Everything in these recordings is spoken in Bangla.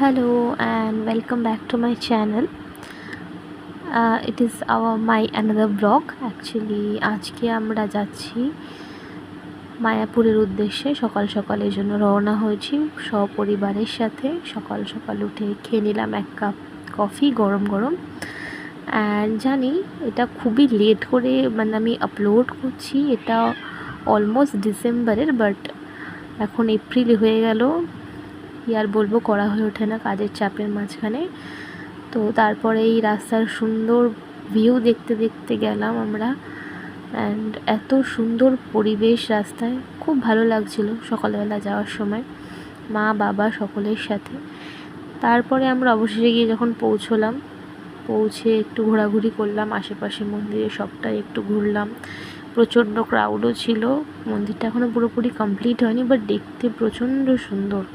Hello and welcome back to my channel. It is my another vlog. Actually আজকে আমরা যাচ্ছি মায়াপুরের উদ্দেশ্যে। সকাল সকাল এই জন্য রওনা হয়েছি সপরিবারের সাথে। সকাল সকাল উঠে খেয়ে নিলাম এক কাপ কফি গরম গরম। অ্যান্ড জানি এটা খুবই লেট করে আমি আপলোড করছি, এটা অলমোস্ট ডিসেম্বরের, বাট এখন এপ্রিল হয়ে গেল। আর বলবো করা হয়ে ওঠে না কাজের চাপের মাঝখানে। তো তারপরে এই রাস্তার সুন্দর ভিউ দেখতে দেখতে গেলাম আমরা। অ্যান্ড এত সুন্দর পরিবেশ রাস্তায়, খুব ভালো লাগছিল সকালবেলা যাওয়ার সময় মা বাবা সকলের সাথে। তারপরে আমরা অবশেষে গিয়ে যখন পৌঁছে একটু ঘোরাঘুরি করলাম, আশেপাশে মন্দিরে সবটাই একটু ঘুরলাম। প্রচণ্ড ক্রাউডও ছিল। মন্দিরটা এখনও পুরোপুরি কমপ্লিট হয়নি, বাট দেখতে প্রচণ্ড সুন্দর,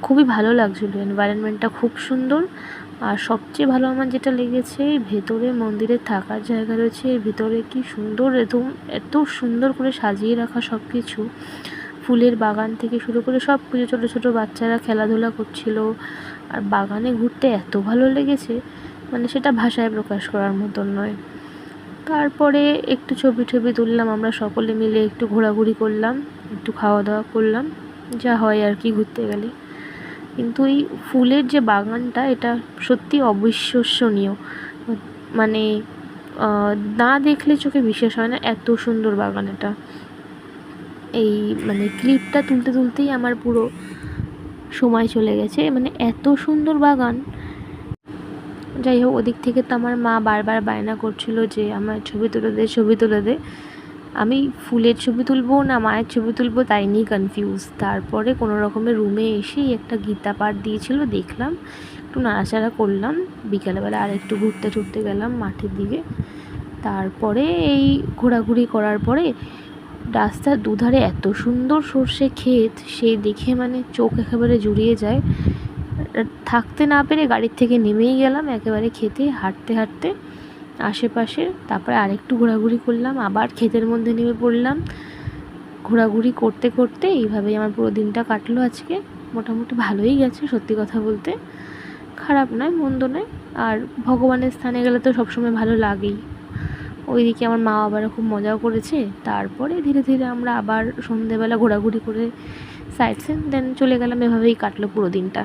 খুবই ভালো লাগছিলো। এনভায়রনমেন্টটা খুব সুন্দর। আর সবচেয়ে ভালো আমার যেটা লেগেছে, ভেতরে মন্দিরে থাকার জায়গা রয়েছে, এর ভিতরে কি সুন্দর, এত সুন্দর করে সাজিয়ে রাখা সব কিছু। ফুলের বাগান থেকে শুরু করে সব কিছু, ছোটো ছোটো বাচ্চারা খেলাধুলা করছিল। আর বাগানে ঘুরতে এত ভালো লেগেছে, সেটা ভাষায় প্রকাশ করার মতন নয়। তারপরে একটু ছবি তুললাম আমরা সকলে মিলে, একটু ঘোরাঘুরি করলাম, একটু খাওয়া দাওয়া করলাম, যা হয় আর কি ঘুরতে গেলে। কিন্তু এই ফুলের যে বাগানটা, এটা সত্যি অবিশ্বাসনীয়। না দেখলে চোখে বিশ্বাস হয় না, এত সুন্দর বাগান এটা। এই ক্লিপটা তুলতেই আমার পুরো সময় চলে গেছে, এত সুন্দর বাগান। যাই হোক, ওদিক থেকে তো আমার মা বারবার বায়না করছিল যে আমার ছবি তুলে দে। আমি ফুলের ছবি তুলবো না মায়ের ছবি তুলবো তাই নিয়ে কনফিউজ। তারপরে কোনো রকমের রুমে এসেই একটা গীতা পাঠ দিয়েছিল, দেখলাম, একটু নাড়াচাড়া করলাম। বিকেলবেলা আর একটু ঘুরতে গেলাম মাঠের দিকে। তারপরে এই ঘোরাঘুরি করার পরে রাস্তার দুধারে এত সুন্দর সর্ষে ক্ষেত, সেই দেখে চোখ একেবারে জুড়িয়ে যায়। থাকতে না পেরে গাড়ির থেকে নেমেই গেলাম একেবারে খেতে, হাঁটতে আশেপাশে। তারপরে আরেকটু ঘোরাঘুরি করলাম, আবার ক্ষেতের মধ্যে নেমে পড়লাম। ঘোরাঘুরি করতে এইভাবেই আমার পুরো দিনটা কাটলো আজকে। মোটামুটি ভালোই গেছে, সত্যি কথা বলতে। খারাপ নয়, মন্দ নয়। আর ভগবানের স্থানে গেলে তো সবসময় ভালো লাগেই। ওইদিকে আমার মা বাবারা খুব মজাও করেছে। তারপরে ধীরে ধীরে আমরা আবার সন্ধেবেলা ঘোরাঘুরি করে সাইড সিন দেন চলে গেলাম। এভাবেই কাটলো পুরো দিনটা।